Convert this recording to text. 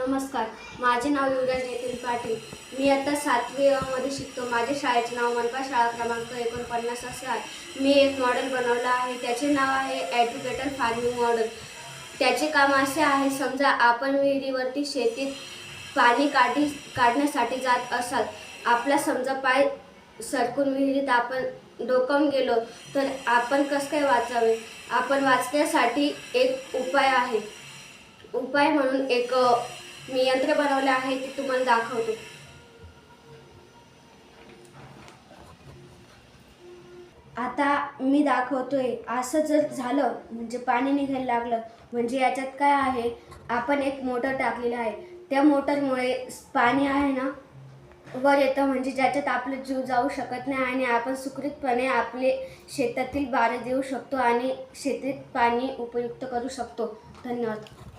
नमस्कार, माझे नाव युवराज नितीन पाटील. मी आता 7वी मध्ये शिकतो. माझ्या शाळेचे नाव मनपा शाळा क्रमांक 49 असे आहे. मी एक मॉडेल बनवलं आहे. त्याचे नाव आहे ॲड्युकेटर फार्मिंग मॉडेल. त्याचे काम असे आहे, समजा आपण विहिरीवरती शेतीत पाणी काढण्यासाठी जात असाल, आपला समजा पाय सरकून विहिरीत आपण डोकावून गेलो तर आपण कसं काय वाचावे. आपण वाचण्यासाठी एक उपाय म्हणून एक मी यंत्र बनवले आहे, ते तुम्हाला दाखवतो. आता मी दाखवतोय. असं जर झालं म्हणजे पाणी निघायला लागलं म्हणजे याच्यात काय आहे, आपण एक मोटर टाकलेली आहे. त्या मोटरमुळे पाणी आहे ना वर येतं, म्हणजे ज्याच्यात आपले जीव जाऊ शकत नाही आणि आपण सुखरूपपणे आपले शेतातील बारे देऊ शकतो आणि शेतीत पाणी उपयुक्त करू शकतो. धन्यवाद.